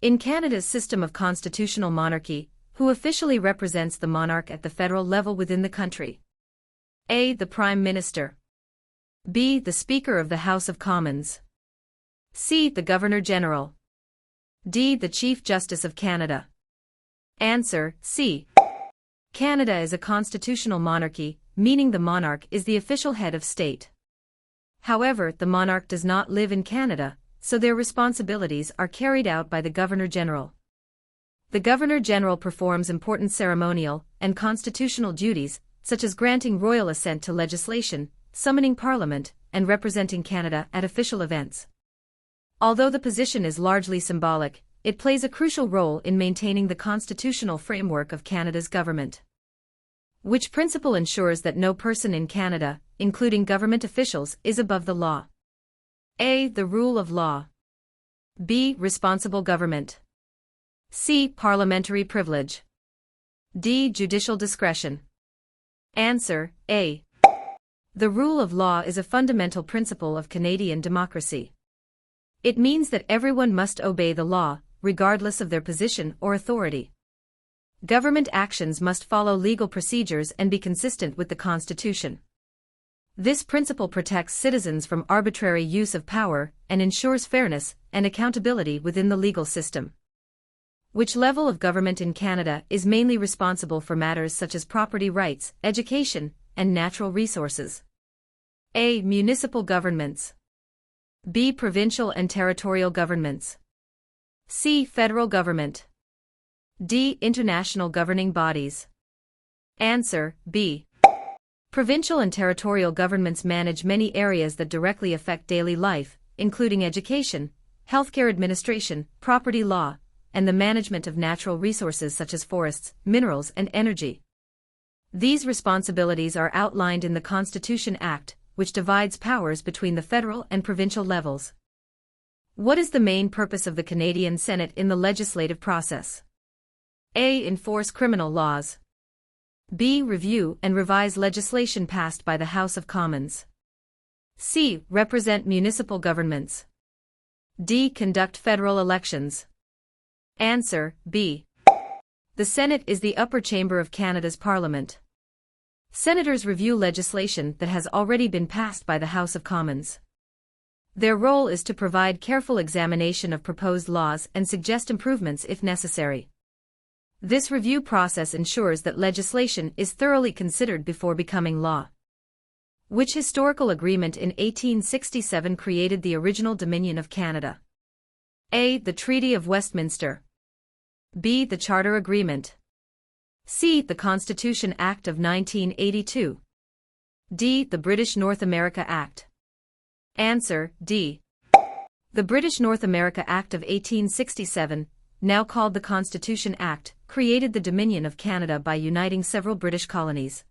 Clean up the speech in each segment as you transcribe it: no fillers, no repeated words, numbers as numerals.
In Canada's system of constitutional monarchy, who officially represents the monarch at the federal level within the country? A. The Prime Minister. B. The Speaker of the House of Commons. C. The Governor-General. D. The Chief Justice of Canada. Answer: C. Canada is a constitutional monarchy, meaning the monarch is the official head of state. However, the monarch does not live in Canada, so their responsibilities are carried out by the Governor-General. The Governor-General performs important ceremonial and constitutional duties, such as granting royal assent to legislation, summoning Parliament, and representing Canada at official events. Although the position is largely symbolic, it plays a crucial role in maintaining the constitutional framework of Canada's government. Which principle ensures that no person in Canada, including government officials, is above the law? A. The rule of law. B. Responsible government. C. Parliamentary privilege. D. Judicial discretion. Answer: A. The rule of law is a fundamental principle of Canadian democracy. It means that everyone must obey the law, regardless of their position or authority. Government actions must follow legal procedures and be consistent with the Constitution. This principle protects citizens from arbitrary use of power and ensures fairness and accountability within the legal system. Which level of government in Canada is mainly responsible for matters such as property rights, education, and natural resources? A. Municipal governments. B. Provincial and territorial governments. C. Federal government. D. International governing bodies. Answer: B. Provincial and territorial governments manage many areas that directly affect daily life, including education, healthcare administration, property law, and the management of natural resources such as forests, minerals, and energy. These responsibilities are outlined in the Constitution Act, which divides powers between the federal and provincial levels. What is the main purpose of the Canadian Senate in the legislative process? A. Enforce criminal laws. B. Review and revise legislation passed by the House of Commons. C. Represent municipal governments. D. Conduct federal elections. Answer: B. The Senate is the upper chamber of Canada's Parliament. Senators review legislation that has already been passed by the House of Commons. Their role is to provide careful examination of proposed laws and suggest improvements if necessary. This review process ensures that legislation is thoroughly considered before becoming law. Which historical agreement in 1867 created the original Dominion of Canada? A. The Treaty of Westminster. B. The Charter Agreement. C. The Constitution Act of 1982. D. The British North America Act. Answer: D. The British North America Act of 1867, now called the Constitution Act, created the Dominion of Canada by uniting several British colonies.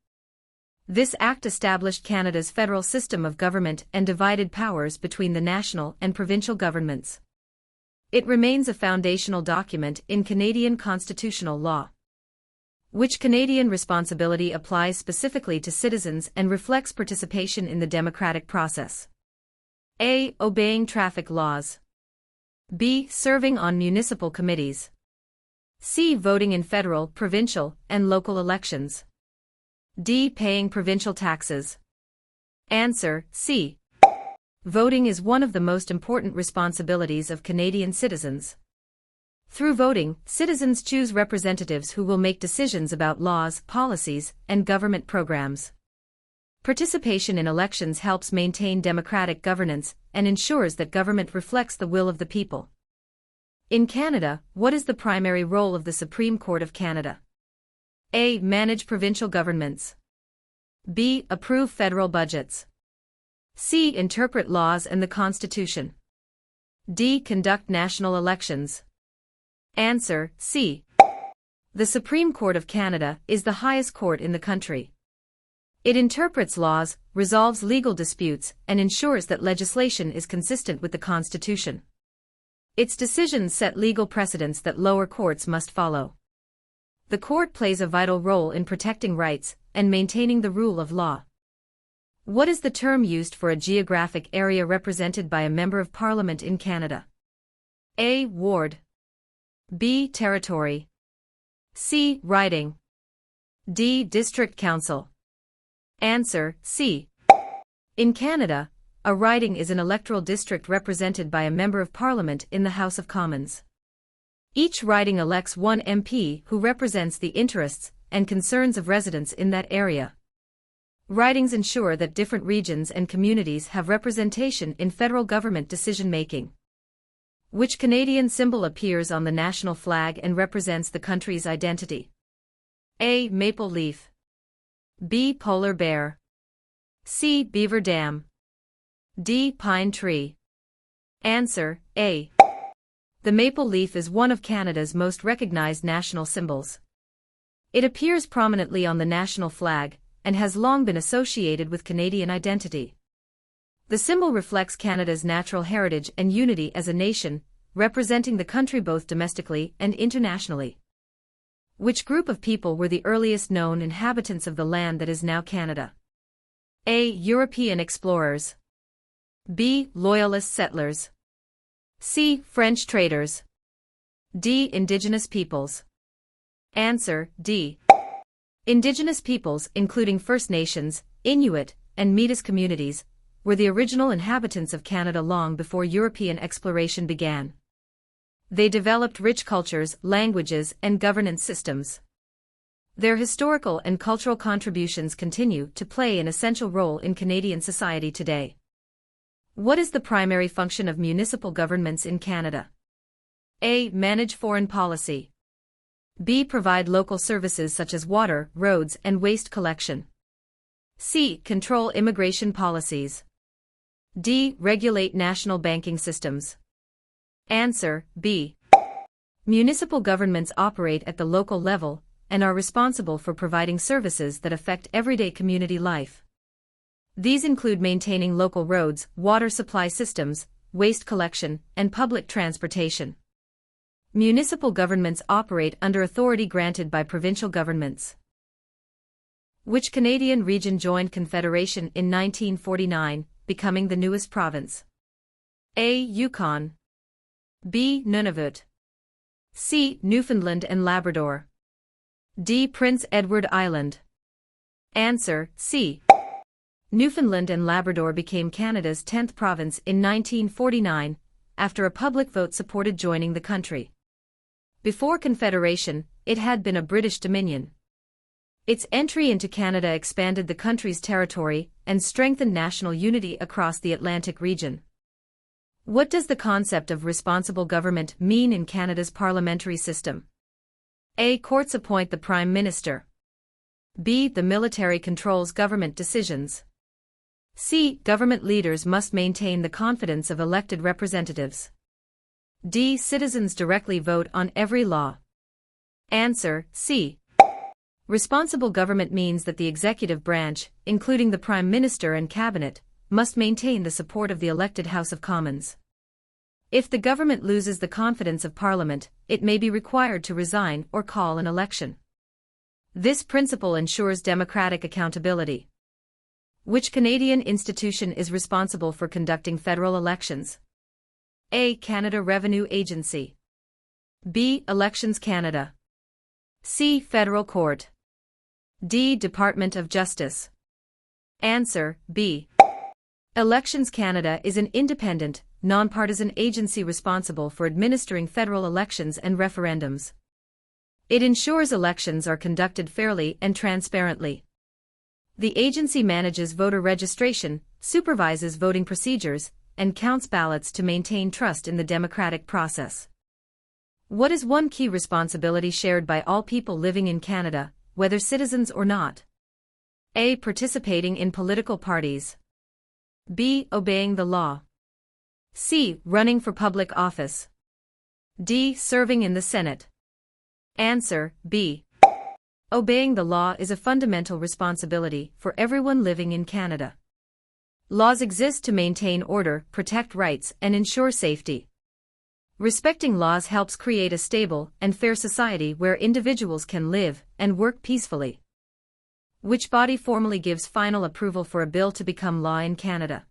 This act established Canada's federal system of government and divided powers between the national and provincial governments. It remains a foundational document in Canadian constitutional law. Which Canadian responsibility applies specifically to citizens and reflects participation in the democratic process? A. Obeying traffic laws. B. Serving on municipal committees. C. Voting in federal, provincial, and local elections. D. Paying provincial taxes. Answer: C. Voting is one of the most important responsibilities of Canadian citizens. Through voting, citizens choose representatives who will make decisions about laws, policies, and government programs. Participation in elections helps maintain democratic governance and ensures that government reflects the will of the people. In Canada, what is the primary role of the Supreme Court of Canada? A. Manage provincial governments. B. Approve federal budgets. C. Interpret laws and the Constitution. D. Conduct national elections. Answer: C. The Supreme Court of Canada is the highest court in the country. It interprets laws, resolves legal disputes, and ensures that legislation is consistent with the Constitution. Its decisions set legal precedents that lower courts must follow. The court plays a vital role in protecting rights and maintaining the rule of law. What is the term used for a geographic area represented by a Member of Parliament in Canada? A. Ward. B. Territory. C. Riding. D. District Council. Answer, C. In Canada, a riding is an electoral district represented by a member of Parliament in the House of Commons. Each riding elects one MP who represents the interests and concerns of residents in that area. Ridings ensure that different regions and communities have representation in federal government decision-making. Which Canadian symbol appears on the national flag and represents the country's identity? A. Maple leaf. B. Polar bear. C. Beaver dam. D. Pine tree. Answer, A. The maple leaf is one of Canada's most recognized national symbols. It appears prominently on the national flag and has long been associated with Canadian identity. The symbol reflects Canada's natural heritage and unity as a nation, representing the country both domestically and internationally. Which group of people were the earliest known inhabitants of the land that is now Canada? A. European explorers. B. Loyalist settlers. C. French traders. D. Indigenous peoples. Answer, D. Indigenous peoples, including First Nations, Inuit, and Métis communities, were the original inhabitants of Canada long before European exploration began. They developed rich cultures, languages, and governance systems. Their historical and cultural contributions continue to play an essential role in Canadian society today. What is the primary function of municipal governments in Canada? A. Manage foreign policy. B. Provide local services such as water, roads, and waste collection. C. Control immigration policies. D. Regulate national banking systems. Answer, B. Municipal governments operate at the local level and are responsible for providing services that affect everyday community life. These include maintaining local roads, water supply systems, waste collection, and public transportation. Municipal governments operate under authority granted by provincial governments. Which Canadian region joined Confederation in 1949, becoming the newest province? A. Yukon. B. Nunavut. C. Newfoundland and Labrador. D. Prince Edward Island. Answer, C. Newfoundland and Labrador became Canada's 10th province in 1949, after a public vote supported joining the country. Before Confederation, it had been a British Dominion. Its entry into Canada expanded the country's territory and strengthened national unity across the Atlantic region. What does the concept of responsible government mean in Canada's parliamentary system? A. Courts appoint the Prime Minister. B. The military controls government decisions. C. Government leaders must maintain the confidence of elected representatives. D. Citizens directly vote on every law. Answer, C. Responsible government means that the executive branch, including the Prime Minister and Cabinet, must maintain the support of the elected House of Commons. If the government loses the confidence of Parliament, it may be required to resign or call an election. This principle ensures democratic accountability. Which Canadian institution is responsible for conducting federal elections? A. Canada Revenue Agency. B. Elections Canada. C. Federal Court. D. Department of Justice. Answer, B. Elections Canada is an independent, nonpartisan agency responsible for administering federal elections and referendums. It ensures elections are conducted fairly and transparently. The agency manages voter registration, supervises voting procedures, and counts ballots to maintain trust in the democratic process. What is one key responsibility shared by all people living in Canada, whether citizens or not? A. Participating in political parties. B. Obeying the law. C. Running for public office. D. Serving in the Senate. Answer, B. Obeying the law is a fundamental responsibility for everyone living in Canada. Laws exist to maintain order, protect rights, and ensure safety. Respecting laws helps create a stable and fair society where individuals can live and work peacefully. Which body formally gives final approval for a bill to become law in Canada?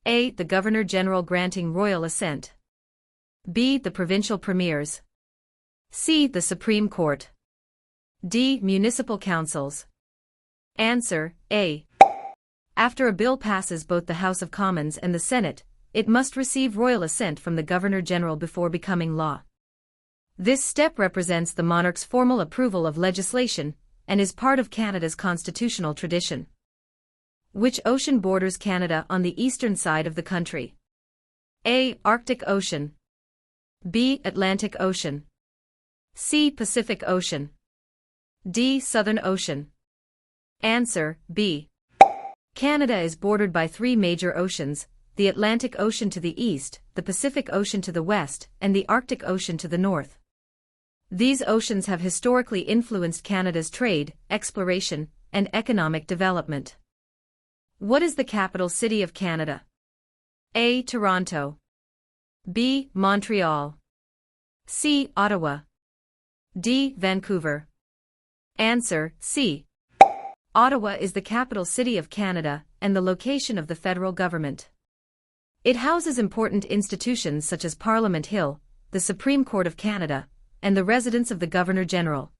A. The Governor-General granting royal assent. B. The provincial premiers. C. The Supreme Court. D. Municipal councils. Answer: A. After a bill passes both the House of Commons and the Senate, it must receive royal assent from the Governor-General before becoming law. This step represents the monarch's formal approval of legislation and is part of Canada's constitutional tradition. Which ocean borders Canada on the eastern side of the country? A. Arctic Ocean. B. Atlantic Ocean. C. Pacific Ocean. D. Southern Ocean. Answer: B. Canada is bordered by three major oceans: the Atlantic Ocean to the east, the Pacific Ocean to the west, and the Arctic Ocean to the north. These oceans have historically influenced Canada's trade, exploration, and economic development. What is the capital city of Canada? A. Toronto. B. Montreal. C. Ottawa. D. Vancouver. Answer: C. Ottawa is the capital city of Canada and the location of the federal government. It houses important institutions such as Parliament Hill, the Supreme Court of Canada, and the residence of the Governor-General.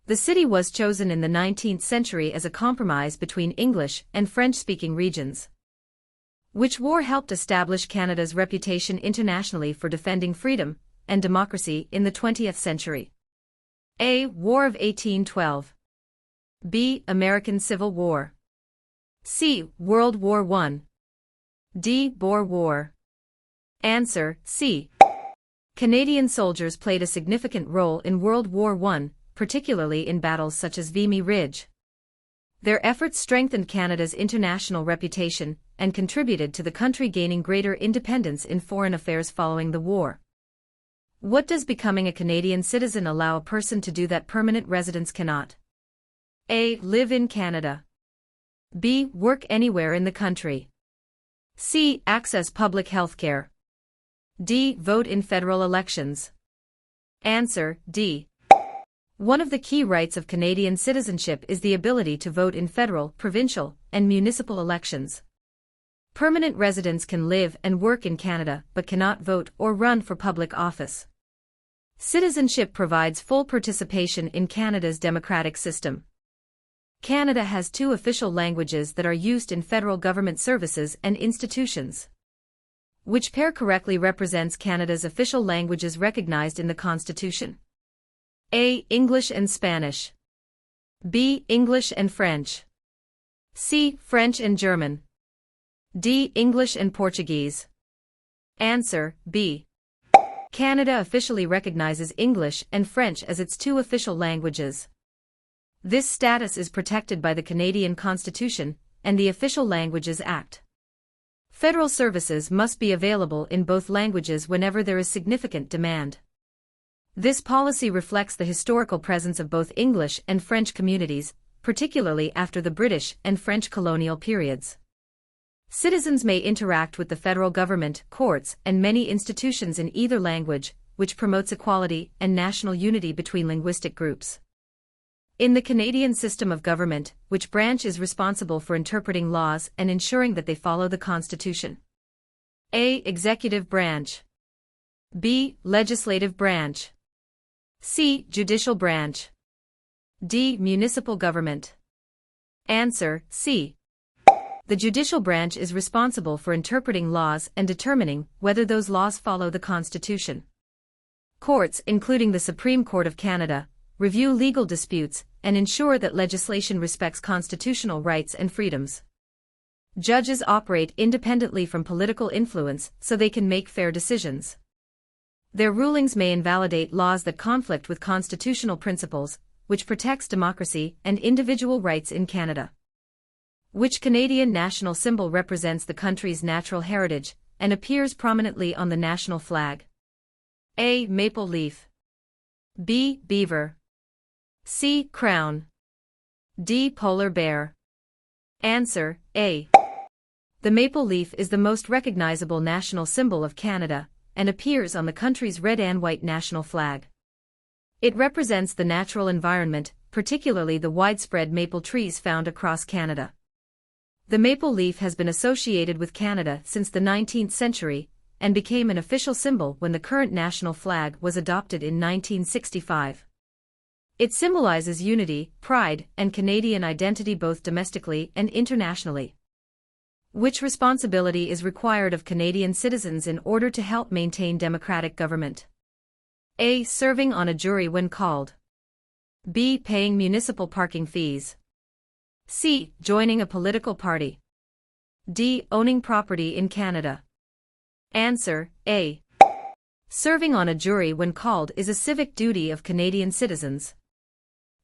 The city was chosen in the 19th century as a compromise between English and French-speaking regions. Which war helped establish Canada's reputation internationally for defending freedom and democracy in the 20th century? A. War of 1812. B. American Civil War. C. World War I. D. Boer War. Answer: C. Canadian soldiers played a significant role in World War I, particularly in battles such as Vimy Ridge. Their efforts strengthened Canada's international reputation and contributed to the country gaining greater independence in foreign affairs following the war. What does becoming a Canadian citizen allow a person to do that permanent residents cannot? A. Live in Canada. B. Work anywhere in the country. C. Access public health care. D. Vote in federal elections. Answer: D. One of the key rights of Canadian citizenship is the ability to vote in federal, provincial, and municipal elections. Permanent residents can live and work in Canada but cannot vote or run for public office. Citizenship provides full participation in Canada's democratic system. Canada has two official languages that are used in federal government services and institutions. Which pair correctly represents Canada's official languages recognized in the Constitution? A. English and Spanish. B. English and French. C. French and German. D. English and Portuguese. Answer: B. Canada officially recognizes English and French as its two official languages. This status is protected by the Canadian Constitution and the Official Languages Act. Federal services must be available in both languages whenever there is significant demand. This policy reflects the historical presence of both English and French communities, particularly after the British and French colonial periods. Citizens may interact with the federal government, courts, and many institutions in either language, which promotes equality and national unity between linguistic groups. In the Canadian system of government, which branch is responsible for interpreting laws and ensuring that they follow the Constitution? A. Executive branch. B. Legislative branch. C. Judicial branch. D. Municipal government. Answer: C. The judicial branch is responsible for interpreting laws and determining whether those laws follow the Constitution. Courts, including the Supreme Court of Canada, review legal disputes, and ensure that legislation respects constitutional rights and freedoms. Judges operate independently from political influence so they can make fair decisions. Their rulings may invalidate laws that conflict with constitutional principles, which protects democracy and individual rights in Canada. Which Canadian national symbol represents the country's natural heritage and appears prominently on the national flag? A. Maple leaf. B. Beaver. C. Crown. D. Polar bear. Answer: A. The maple leaf is the most recognizable national symbol of Canada and appears on the country's red and white national flag. It represents the natural environment, particularly the widespread maple trees found across Canada. The maple leaf has been associated with Canada since the 19th century and became an official symbol when the current national flag was adopted in 1965. It symbolizes unity, pride, and Canadian identity both domestically and internationally. Which responsibility is required of Canadian citizens in order to help maintain democratic government? A. Serving on a jury when called. B. Paying municipal parking fees. C. Joining a political party. D. Owning property in Canada. Answer: A. Serving on a jury when called is a civic duty of Canadian citizens.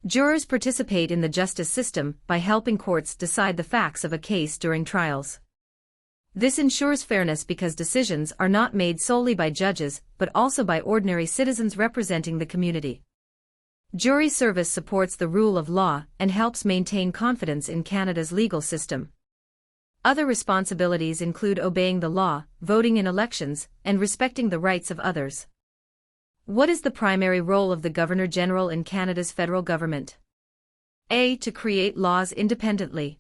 Jurors participate in the justice system by helping courts decide the facts of a case during trials. This ensures fairness because decisions are not made solely by judges but also by ordinary citizens representing the community. Jury service supports the rule of law and helps maintain confidence in Canada's legal system. Other responsibilities include obeying the law, voting in elections, and respecting the rights of others. What is the primary role of the Governor-General in Canada's federal government? A. To create laws independently.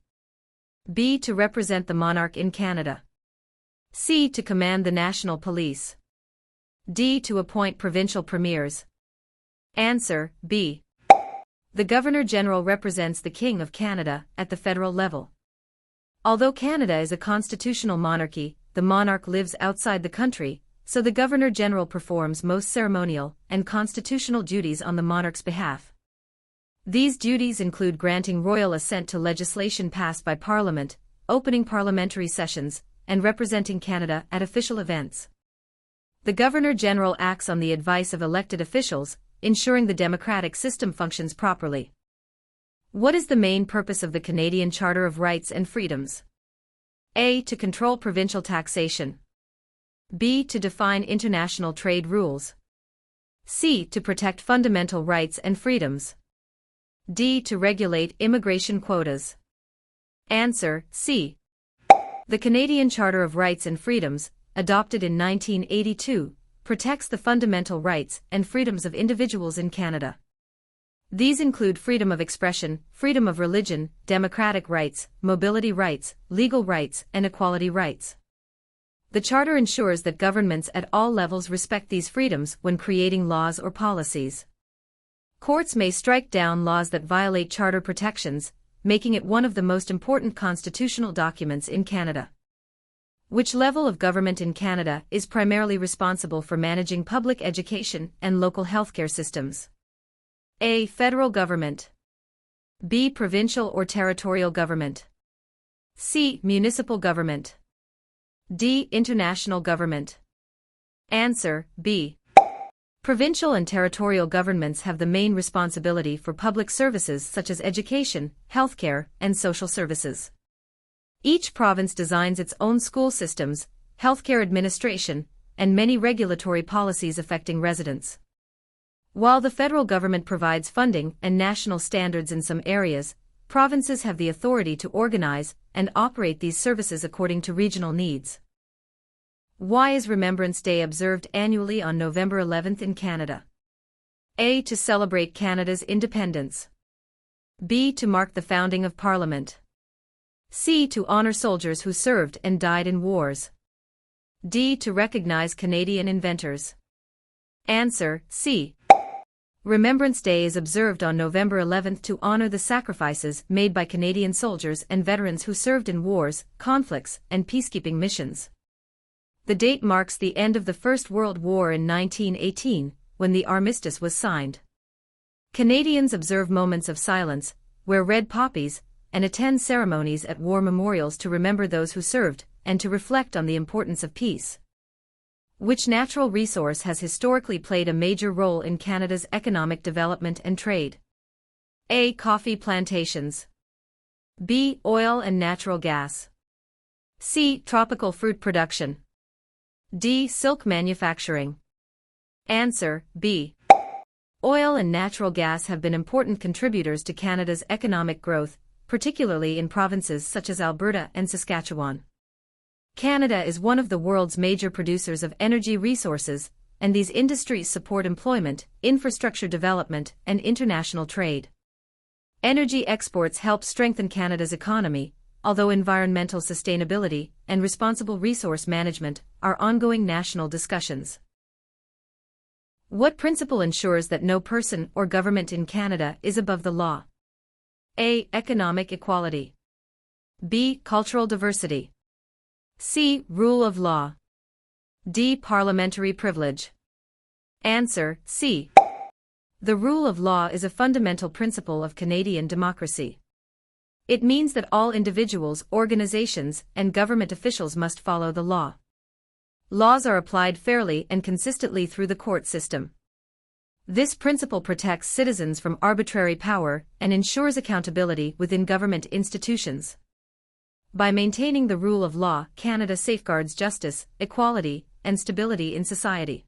B. To represent the monarch in Canada. C. To command the national police. D. To appoint provincial premiers. Answer: B. The Governor-General represents the King of Canada at the federal level. Although Canada is a constitutional monarchy, the monarch lives outside the country, so the Governor-General performs most ceremonial and constitutional duties on the monarch's behalf. These duties include granting royal assent to legislation passed by Parliament, opening parliamentary sessions, and representing Canada at official events. The Governor-General acts on the advice of elected officials, ensuring the democratic system functions properly. What is the main purpose of the Canadian Charter of Rights and Freedoms? A. To control provincial taxation. B. To define international trade rules. C. To protect fundamental rights and freedoms. D. To regulate immigration quotas. Answer: C. The Canadian Charter of Rights and Freedoms, adopted in 1982, protects the fundamental rights and freedoms of individuals in Canada. These include freedom of expression, freedom of religion, democratic rights, mobility rights, legal rights, and equality rights. The Charter ensures that governments at all levels respect these freedoms when creating laws or policies. Courts may strike down laws that violate Charter protections, making it one of the most important constitutional documents in Canada. Which level of government in Canada is primarily responsible for managing public education and local healthcare systems? A. Federal government. B. Provincial or territorial government. C. Municipal government. D. International government. Answer: B. Provincial and territorial governments have the main responsibility for public services such as education, healthcare, and social services. Each province designs its own school systems, healthcare administration, and many regulatory policies affecting residents. While the federal government provides funding and national standards in some areas, provinces have the authority to organize and operate these services according to regional needs. Why is Remembrance Day observed annually on November 11th in Canada? A. To celebrate Canada's independence. B. To mark the founding of Parliament. C. To honor soldiers who served and died in wars. D. To recognize Canadian inventors. Answer: C. Remembrance Day is observed on November 11th to honor the sacrifices made by Canadian soldiers and veterans who served in wars, conflicts, and peacekeeping missions. The date marks the end of the First World War in 1918, when the armistice was signed. Canadians observe moments of silence, wear red poppies, and attend ceremonies at war memorials to remember those who served and to reflect on the importance of peace. Which natural resource has historically played a major role in Canada's economic development and trade? A. Coffee plantations. B. Oil and natural gas. C. Tropical fruit production. D. Silk manufacturing. Answer: B. Oil and natural gas have been important contributors to Canada's economic growth, particularly in provinces such as Alberta and Saskatchewan. Canada is one of the world's major producers of energy resources, and these industries support employment, infrastructure development, and international trade. Energy exports help strengthen Canada's economy, although environmental sustainability and responsible resource management are ongoing national discussions. What principle ensures that no person or government in Canada is above the law? A. Economic equality. B. Cultural diversity. C. Rule of law. D. Parliamentary privilege. Answer, C. The rule of law is a fundamental principle of Canadian democracy. It means that all individuals, organizations, and government officials must follow the law. Laws are applied fairly and consistently through the court system. This principle protects citizens from arbitrary power and ensures accountability within government institutions. By maintaining the rule of law, Canada safeguards justice, equality, and stability in society.